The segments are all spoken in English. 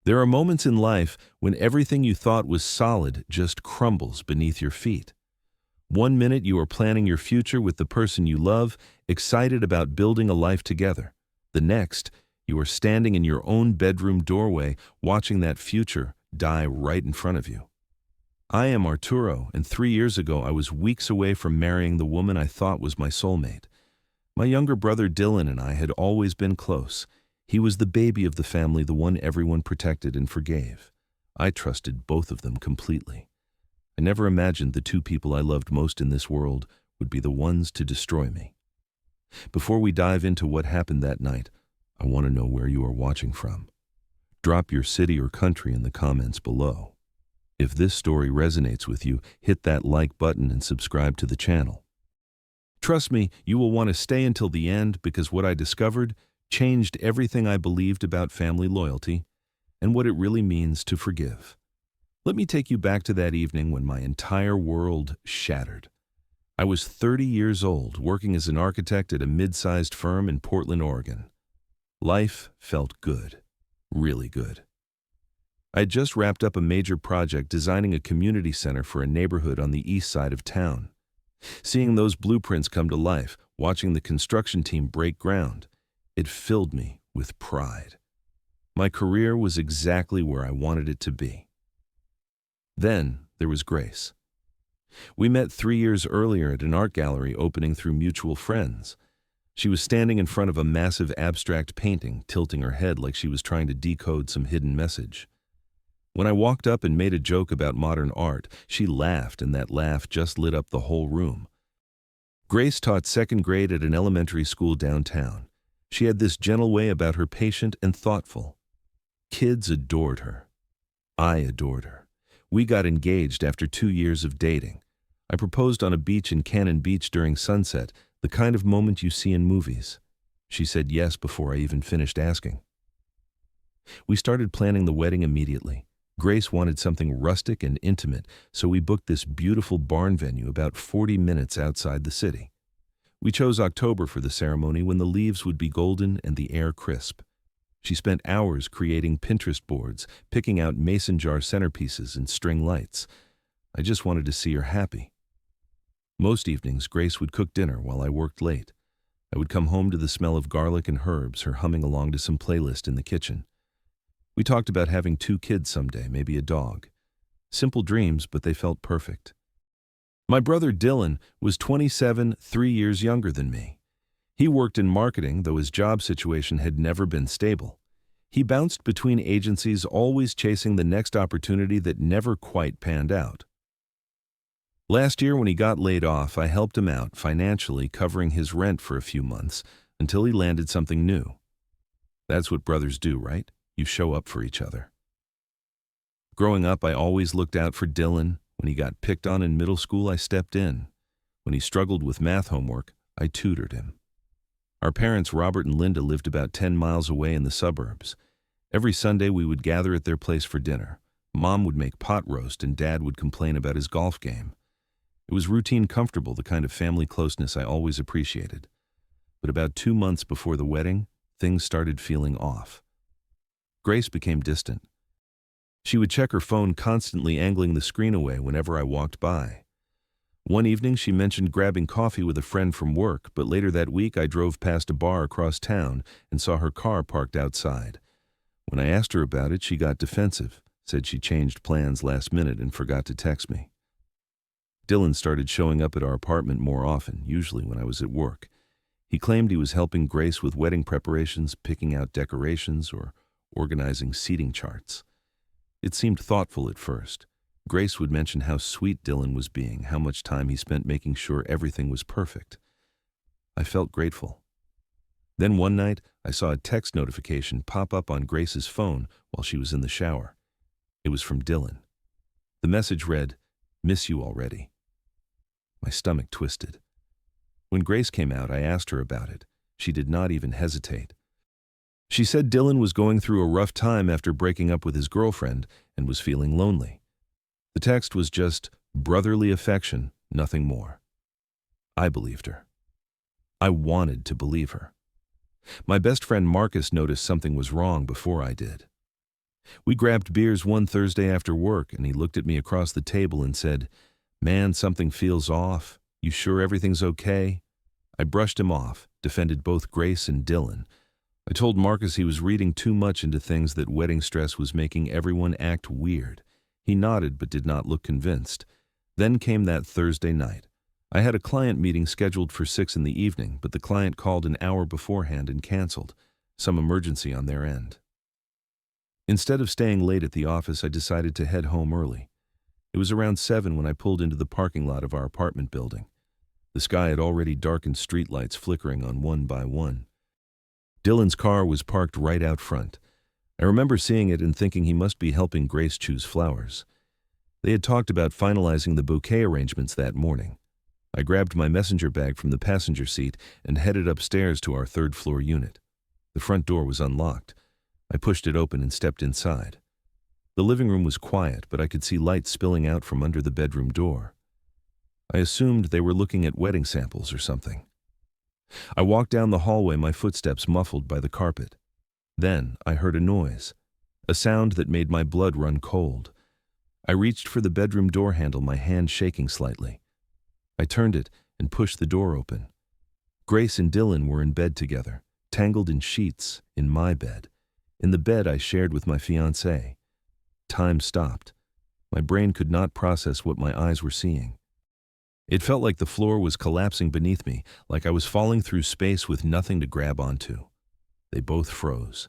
There are moments in life when everything you thought was solid just crumbles beneath your feet. One minute you are planning your future with the person you love, excited about building a life together. The next, you are standing in your own bedroom doorway, watching that future die right in front of you. I am Arturo, and 3 years ago I was weeks away from marrying the woman I thought was my soulmate. My younger brother Dylan and I had always been close. He was the baby of the family, the one everyone protected and forgave. I trusted both of them completely. I never imagined the two people I loved most in this world would be the ones to destroy me. Before we dive into what happened that night, I want to know where you are watching from. Drop your city or country in the comments below. If this story resonates with you, hit that like button and subscribe to the channel. Trust me, you will want to stay until the end because what I discovered changed everything I believed about family loyalty and what it really means to forgive. Let me take you back to that evening when my entire world shattered. I was 30 years old, working as an architect at a mid-sized firm in Portland, Oregon. Life felt good, really good. I had just wrapped up a major project designing a community center for a neighborhood on the east side of town. Seeing those blueprints come to life, watching the construction team break ground, it filled me with pride. My career was exactly where I wanted it to be. Then there was Grace. We met 3 years earlier at an art gallery opening through mutual friends. She was standing in front of a massive abstract painting, tilting her head like she was trying to decode some hidden message. When I walked up and made a joke about modern art, she laughed, and that laugh just lit up the whole room. Grace taught second grade at an elementary school downtown. She had this gentle way about her, patient and thoughtful. Kids adored her. I adored her. We got engaged after 2 years of dating. I proposed on a beach in Cannon Beach during sunset, the kind of moment you see in movies. She said yes before I even finished asking. We started planning the wedding immediately. Grace wanted something rustic and intimate, so we booked this beautiful barn venue about 40 minutes outside the city. We chose October for the ceremony when the leaves would be golden and the air crisp. She spent hours creating Pinterest boards, picking out mason jar centerpieces and string lights. I just wanted to see her happy. Most evenings, Grace would cook dinner while I worked late. I would come home to the smell of garlic and herbs, her humming along to some playlist in the kitchen. We talked about having 2 kids someday, maybe a dog. Simple dreams, but they felt perfect. My brother Dylan was 27, 3 years younger than me. He worked in marketing, though his job situation had never been stable. He bounced between agencies, always chasing the next opportunity that never quite panned out. Last year, when he got laid off, I helped him out financially, covering his rent for a few months until he landed something new. That's what brothers do, right? You show up for each other. Growing up, I always looked out for Dylan. When he got picked on in middle school, I stepped in. When he struggled with math homework, I tutored him. Our parents, Robert and Linda, lived about 10 miles away in the suburbs. Every Sunday, we would gather at their place for dinner. Mom would make pot roast, and Dad would complain about his golf game. It was routine, comfortable, the kind of family closeness I always appreciated. But about 2 months before the wedding, things started feeling off. Grace became distant. She would check her phone, constantly angling the screen away whenever I walked by. One evening, she mentioned grabbing coffee with a friend from work, but later that week I drove past a bar across town and saw her car parked outside. When I asked her about it, she got defensive, said she changed plans last minute and forgot to text me. Dylan started showing up at our apartment more often, usually when I was at work. He claimed he was helping Grace with wedding preparations, picking out decorations, or organizing seating charts. It seemed thoughtful at first. Grace would mention how sweet Dylan was being, how much time he spent making sure everything was perfect. I felt grateful. Then one night, I saw a text notification pop up on Grace's phone while she was in the shower. It was from Dylan. The message read, "Miss you already." My stomach twisted. When Grace came out, I asked her about it. She did not even hesitate. She said Dylan was going through a rough time after breaking up with his girlfriend and was feeling lonely. The text was just brotherly affection, nothing more. I believed her. I wanted to believe her. My best friend Marcus noticed something was wrong before I did. We grabbed beers one Thursday after work, and he looked at me across the table and said, "Man, something feels off. You sure everything's okay?" I brushed him off, defended both Grace and Dylan. I told Marcus he was reading too much into things, that wedding stress was making everyone act weird. He nodded but did not look convinced. Then came that Thursday night. I had a client meeting scheduled for 6 in the evening, but the client called an hour beforehand and canceled. Some emergency on their end. Instead of staying late at the office, I decided to head home early. It was around 7 when I pulled into the parking lot of our apartment building. The sky had already darkened, streetlights flickering on one by one. Dylan's car was parked right out front. I remember seeing it and thinking he must be helping Grace choose flowers. They had talked about finalizing the bouquet arrangements that morning. I grabbed my messenger bag from the passenger seat and headed upstairs to our third-floor unit. The front door was unlocked. I pushed it open and stepped inside. The living room was quiet, but I could see light spilling out from under the bedroom door. I assumed they were looking at wedding samples or something. I walked down the hallway, my footsteps muffled by the carpet. Then I heard a noise, a sound that made my blood run cold. I reached for the bedroom door handle, my hand shaking slightly. I turned it and pushed the door open. Grace and Dylan were in bed together, tangled in sheets, in my bed. In the bed I shared with my fiancée. Time stopped. My brain could not process what my eyes were seeing. It felt like the floor was collapsing beneath me, like I was falling through space with nothing to grab onto. They both froze.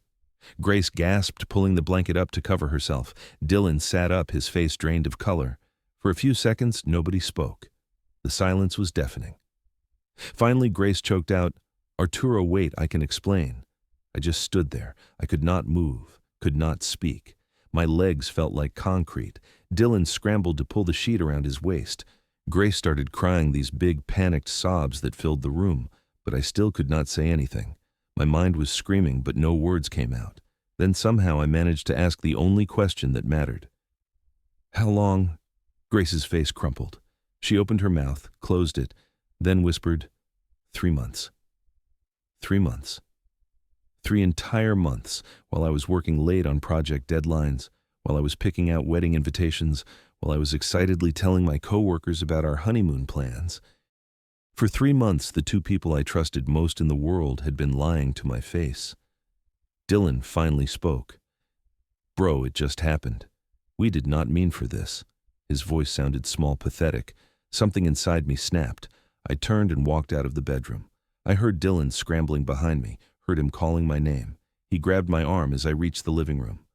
Grace gasped, pulling the blanket up to cover herself. Dylan sat up, his face drained of color. For a few seconds, nobody spoke. The silence was deafening. Finally, Grace choked out, "Arturo, wait, I can explain." I just stood there. I could not move, could not speak. My legs felt like concrete. Dylan scrambled to pull the sheet around his waist. Grace started crying, these big, panicked sobs that filled the room, but I still could not say anything. My mind was screaming, but no words came out. Then somehow I managed to ask the only question that mattered. "How long?" Grace's face crumpled. She opened her mouth, closed it, then whispered, 3 months. 3 months. 3 entire months, while I was working late on project deadlines, while I was picking out wedding invitations, while I was excitedly telling my coworkers about our honeymoon plans. For 3 months, the two people I trusted most in the world had been lying to my face. Dylan finally spoke. "Bro, it just happened. We did not mean for this." His voice sounded small, pathetic. Something inside me snapped. I turned and walked out of the bedroom. I heard Dylan scrambling behind me, heard him calling my name. He grabbed my arm as I reached the living room.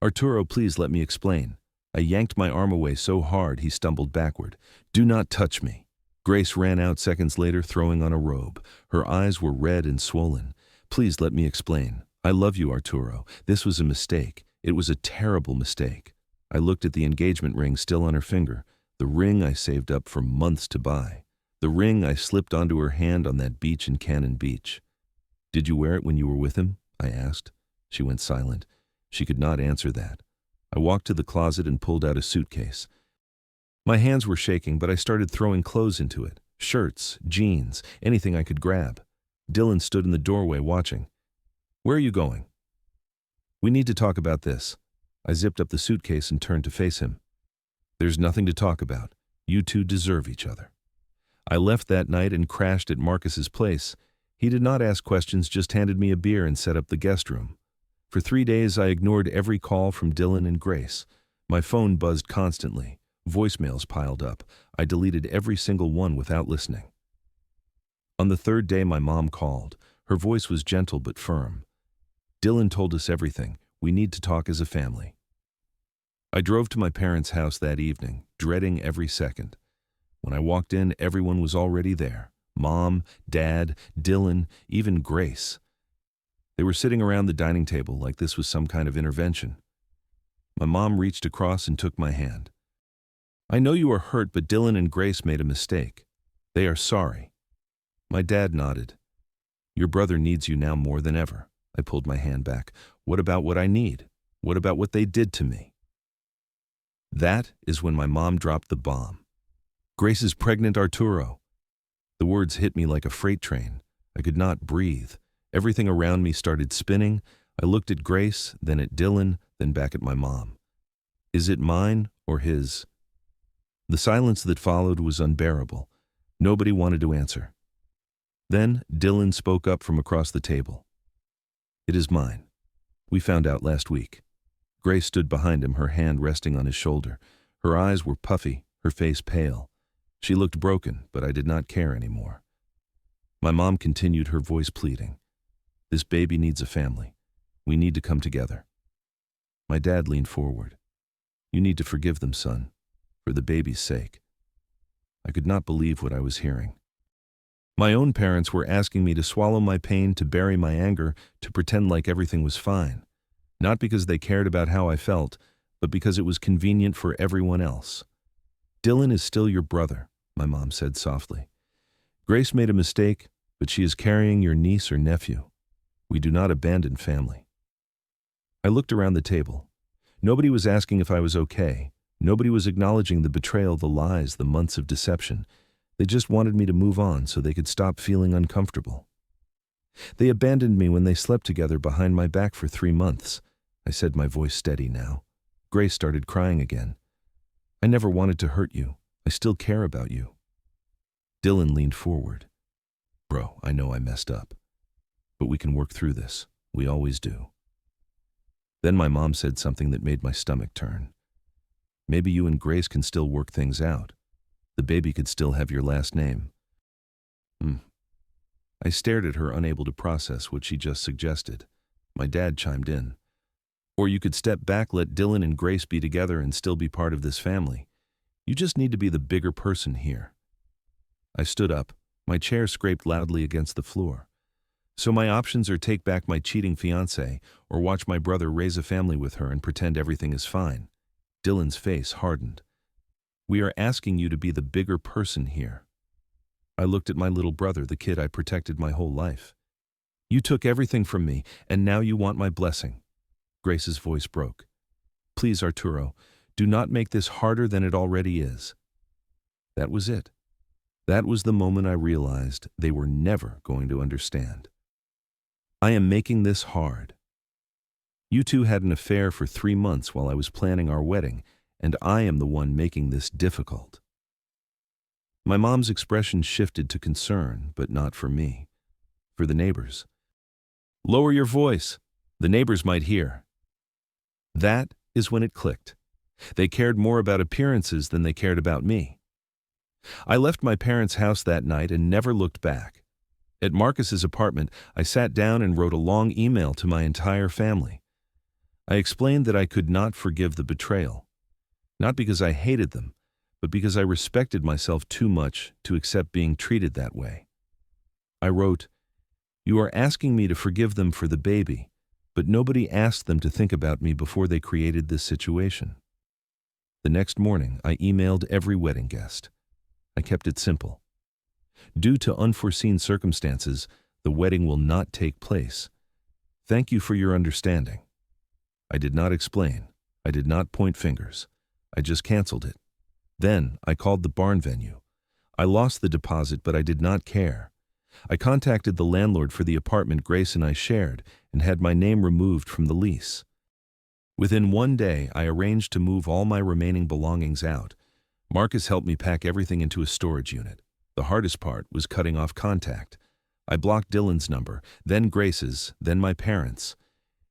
"Arturo, please let me explain." I yanked my arm away so hard he stumbled backward. "Do not touch me." Grace ran out seconds later, throwing on a robe. Her eyes were red and swollen. "Please let me explain. I love you, Arturo. This was a mistake. It was a terrible mistake." I looked at the engagement ring still on her finger, the ring I saved up for months to buy, the ring I slipped onto her hand on that beach in Cannon Beach. "Did you wear it when you were with him?" I asked. She went silent. She could not answer that. I walked to the closet and pulled out a suitcase. My hands were shaking, but I started throwing clothes into it. Shirts, jeans, anything I could grab. Dylan stood in the doorway watching. "Where are you going?" "We need to talk about this." I zipped up the suitcase and turned to face him. "There's nothing to talk about. You two deserve each other." I left that night and crashed at Marcus's place. He did not ask questions, just handed me a beer and set up the guest room. For 3 days, I ignored every call from Dylan and Grace. My phone buzzed constantly. Voicemails piled up. I deleted every single one without listening. On the 3rd day, my mom called. Her voice was gentle but firm. "Dylan told us everything. We need to talk as a family." I drove to my parents' house that evening, dreading every second. When I walked in, everyone was already there. Mom, Dad, Dylan, even Grace. They were sitting around the dining table like this was some kind of intervention. My mom reached across and took my hand. "I know you are hurt, but Dylan and Grace made a mistake. They are sorry." My dad nodded. "Your brother needs you now more than ever." I pulled my hand back. "What about what I need? What about what they did to me?" That is when my mom dropped the bomb. "Grace is pregnant, Arturo." The words hit me like a freight train. I could not breathe. Everything around me started spinning. I looked at Grace, then at Dylan, then back at my mom. Is it mine or his? The silence that followed was unbearable. Nobody wanted to answer. Then Dylan spoke up from across the table. It is mine. We found out last week. Grace stood behind him, her hand resting on his shoulder. Her eyes were puffy, her face pale. She looked broken, but I did not care anymore. My mom continued, her voice pleading. This baby needs a family. We need to come together. My dad leaned forward. You need to forgive them, son, for the baby's sake. I could not believe what I was hearing. My own parents were asking me to swallow my pain, to bury my anger, to pretend like everything was fine. Not because they cared about how I felt, but because it was convenient for everyone else. Dylan is still your brother, my mom said softly. Grace made a mistake, but she is carrying your niece or nephew. We do not abandon family. I looked around the table. Nobody was asking if I was okay. Nobody was acknowledging the betrayal, the lies, the months of deception. They just wanted me to move on so they could stop feeling uncomfortable. They abandoned me when they slept together behind my back for 3 months. I said, my voice steady now. Grace started crying again. I never wanted to hurt you. I still care about you. Dylan leaned forward. Bro, I know I messed up. But we can work through this. We always do. Then my mom said something that made my stomach turn. Maybe you and Grace can still work things out. The baby could still have your last name. I stared at her, unable to process what she just suggested. My dad chimed in. Or you could step back, let Dylan and Grace be together and still be part of this family. You just need to be the bigger person here. I stood up. My chair scraped loudly against the floor. So my options are take back my cheating fiancé or watch my brother raise a family with her and pretend everything is fine. Dylan's face hardened. We are asking you to be the bigger person here. I looked at my little brother, the kid I protected my whole life. You took everything from me, and now you want my blessing. Grace's voice broke. Please, Arturo, do not make this harder than it already is. That was it. That was the moment I realized they were never going to understand. I am making this hard. You two had an affair for 3 months while I was planning our wedding, and I am the one making this difficult. My mom's expression shifted to concern, but not for me. For the neighbors. Lower your voice. The neighbors might hear. That is when it clicked. They cared more about appearances than they cared about me. I left my parents' house that night and never looked back. At Marcus's apartment, I sat down and wrote a long email to my entire family. I explained that I could not forgive the betrayal. Not because I hated them, but because I respected myself too much to accept being treated that way. I wrote, You are asking me to forgive them for the baby, but nobody asked them to think about me before they created this situation. The next morning, I emailed every wedding guest. I kept it simple. Due to unforeseen circumstances, the wedding will not take place. Thank you for your understanding. I did not explain. I did not point fingers. I just canceled it. Then I called the barn venue. I lost the deposit, but I did not care. I contacted the landlord for the apartment Grace and I shared and had my name removed from the lease. Within 1 day, I arranged to move all my remaining belongings out. Marcus helped me pack everything into a storage unit. The hardest part was cutting off contact. I blocked Dylan's number, then Grace's, then my parents'.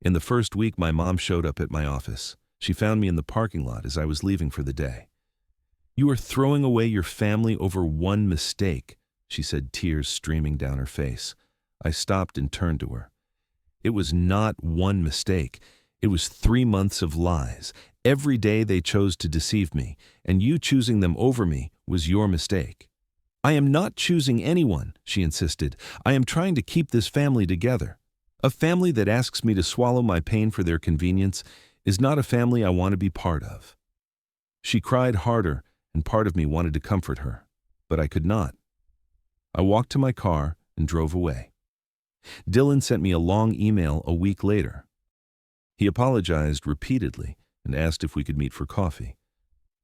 In the first week, my mom showed up at my office. She found me in the parking lot as I was leaving for the day. You are throwing away your family over one mistake, she said, tears streaming down her face. I stopped and turned to her. It was not one mistake. It was 3 months of lies. Every day they chose to deceive me, and you choosing them over me was your mistake. I am not choosing anyone, she insisted. I am trying to keep this family together. A family that asks me to swallow my pain for their convenience is not a family I want to be part of. She cried harder, and part of me wanted to comfort her, but I could not. I walked to my car and drove away. Dylan sent me a long email a week later. He apologized repeatedly and asked if we could meet for coffee.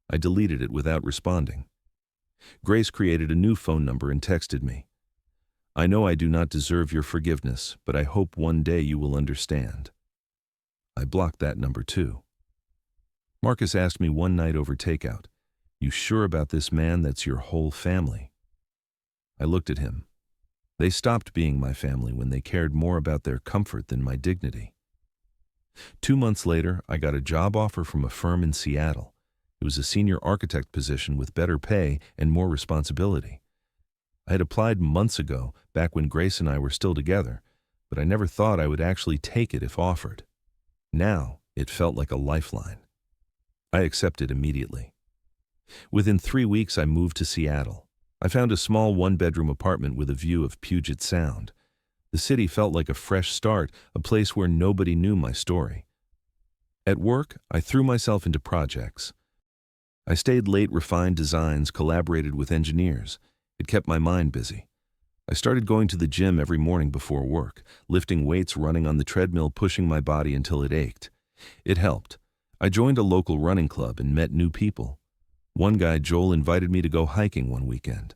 I deleted it without responding. Grace created a new phone number and texted me. I know I do not deserve your forgiveness, but I hope one day you will understand. I blocked that number too. Marcus asked me one night over takeout, "You sure about this, man? That's your whole family." I looked at him. They stopped being my family when they cared more about their comfort than my dignity. 2 months later, I got a job offer from a firm in Seattle. It was a senior architect position with better pay and more responsibility. I had applied months ago, back when Grace and I were still together, but I never thought I would actually take it if offered. Now, it felt like a lifeline. I accepted immediately. Within 3 weeks, I moved to Seattle. I found a small one-bedroom apartment with a view of Puget Sound. The city felt like a fresh start, a place where nobody knew my story. At work, I threw myself into projects. I stayed late, refined designs, collaborated with engineers. It kept my mind busy. I started going to the gym every morning before work, lifting weights, running on the treadmill, pushing my body until it ached. It helped. I joined a local running club and met new people. One guy, Joel, invited me to go hiking one weekend.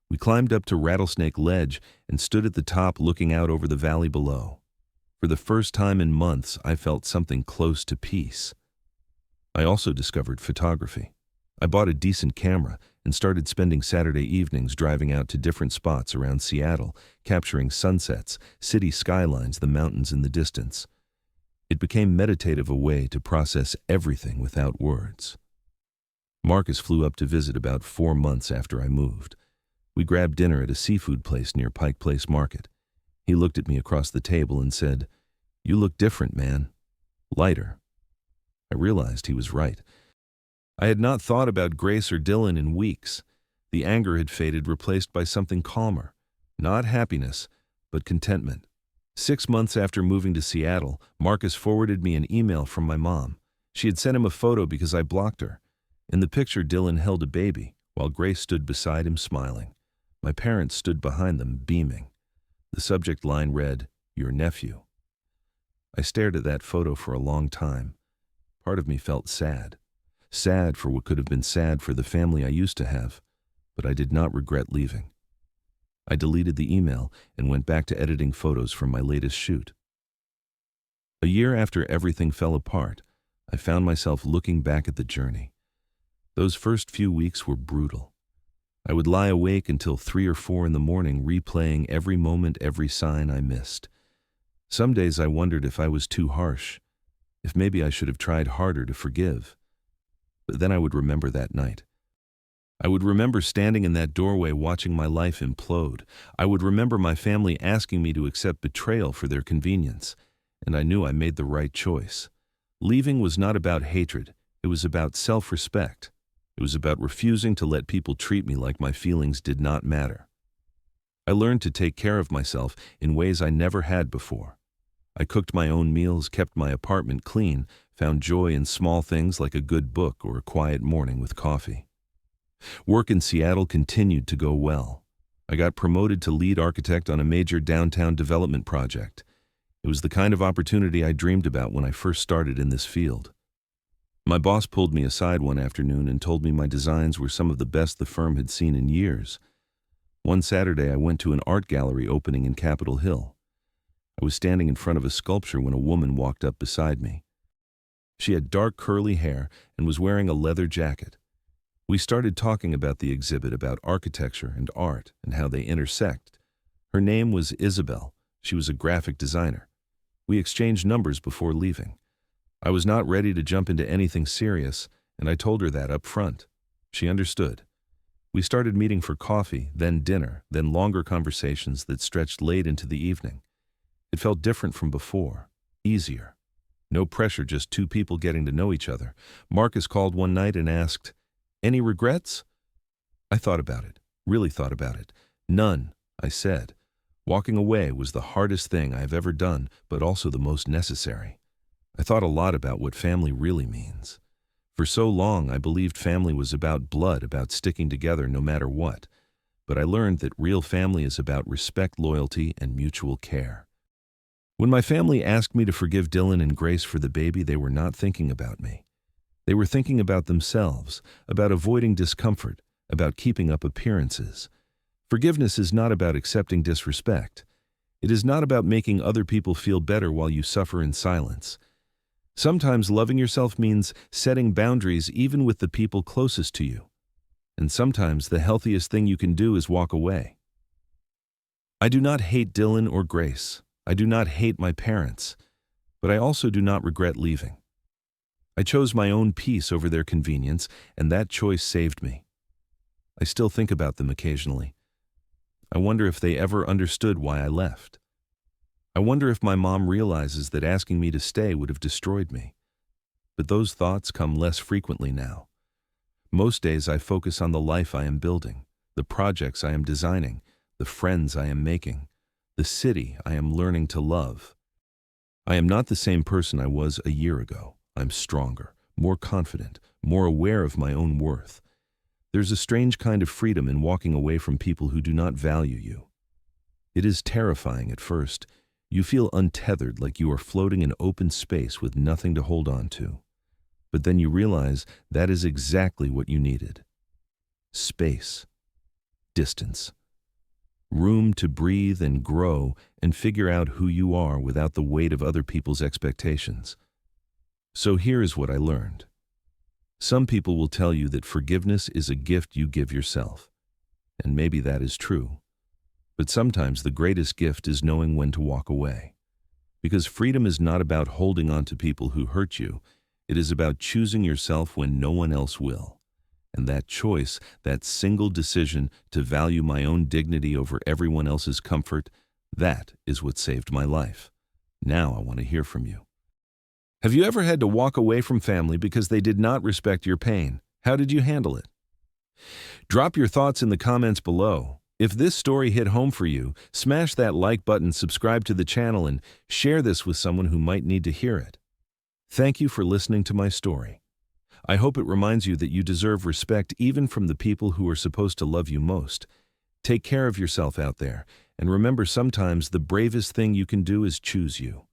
We climbed up to Rattlesnake Ledge and stood at the top looking out over the valley below. For the first time in months, I felt something close to peace. I also discovered photography. I bought a decent camera and started spending Saturday evenings driving out to different spots around Seattle, capturing sunsets, city skylines, the mountains in the distance. It became meditative, a way to process everything without words. Marcus flew up to visit about 4 months after I moved. We grabbed dinner at a seafood place near Pike Place Market. He looked at me across the table and said, "You look different, man. Lighter." I realized he was right. I had not thought about Grace or Dylan in weeks. The anger had faded, replaced by something calmer. Not happiness, but contentment. 6 months after moving to Seattle, Marcus forwarded me an email from my mom. She had sent him a photo because I blocked her. In the picture, Dylan held a baby, while Grace stood beside him smiling. My parents stood behind them, beaming. The subject line read, "Your nephew." I stared at that photo for a long time. Part of me felt sad. Sad for what could have been sad for the family I used to have, but I did not regret leaving. I deleted the email and went back to editing photos from my latest shoot. A year after everything fell apart, I found myself looking back at the journey. Those first few weeks were brutal. I would lie awake until 3 or 4 in the morning, replaying every moment, every sign I missed. Some days I wondered if I was too harsh, if maybe I should have tried harder to forgive. But then I would remember that night. I would remember standing in that doorway watching my life implode. I would remember my family asking me to accept betrayal for their convenience, and I knew I made the right choice. Leaving was not about hatred, it was about self-respect. It was about refusing to let people treat me like my feelings did not matter. I learned to take care of myself in ways I never had before. I cooked my own meals, kept my apartment clean, found joy in small things like a good book or a quiet morning with coffee. Work in Seattle continued to go well. I got promoted to lead architect on a major downtown development project. It was the kind of opportunity I dreamed about when I first started in this field. My boss pulled me aside one afternoon and told me my designs were some of the best the firm had seen in years. One Saturday, I went to an art gallery opening in Capitol Hill. I was standing in front of a sculpture when a woman walked up beside me. She had dark curly hair and was wearing a leather jacket. We started talking about the exhibit, about architecture and art and how they intersect. Her name was Isabel. She was a graphic designer. We exchanged numbers before leaving. I was not ready to jump into anything serious, and I told her that up front. She understood. We started meeting for coffee, then dinner, then longer conversations that stretched late into the evening. It felt different from before, easier. No pressure, just 2 people getting to know each other. Marcus called one night and asked, "Any regrets?" I thought about it, really thought about it. "None," I said. Walking away was the hardest thing I have ever done, but also the most necessary. I thought a lot about what family really means. For so long, I believed family was about blood, about sticking together no matter what. But I learned that real family is about respect, loyalty, and mutual care. When my family asked me to forgive Dylan and Grace for the baby, they were not thinking about me. They were thinking about themselves, about avoiding discomfort, about keeping up appearances. Forgiveness is not about accepting disrespect. It is not about making other people feel better while you suffer in silence. Sometimes loving yourself means setting boundaries even with the people closest to you. And sometimes the healthiest thing you can do is walk away. I do not hate Dylan or Grace. I do not hate my parents. But I also do not regret leaving. I chose my own peace over their convenience, and that choice saved me. I still think about them occasionally. I wonder if they ever understood why I left. I wonder if my mom realizes that asking me to stay would have destroyed me. But those thoughts come less frequently now. Most days I focus on the life I am building, the projects I am designing, the friends I am making, the city I am learning to love. I am not the same person I was a year ago. I'm stronger, more confident, more aware of my own worth. There's a strange kind of freedom in walking away from people who do not value you. It is terrifying at first. You feel untethered, like you are floating in open space with nothing to hold on to. But then you realize that is exactly what you needed. Space. Distance. Room to breathe and grow and figure out who you are without the weight of other people's expectations. So here is what I learned. Some people will tell you that forgiveness is a gift you give yourself. And maybe that is true. But sometimes the greatest gift is knowing when to walk away. Because freedom is not about holding on to people who hurt you. It is about choosing yourself when no one else will. And that choice, that single decision to value my own dignity over everyone else's comfort, that is what saved my life. Now I want to hear from you. Have you ever had to walk away from family because they did not respect your pain? How did you handle it? Drop your thoughts in the comments below. If this story hit home for you, smash that like button, subscribe to the channel, and share this with someone who might need to hear it. Thank you for listening to my story. I hope it reminds you that you deserve respect even from the people who are supposed to love you most. Take care of yourself out there, and remember, sometimes the bravest thing you can do is choose you.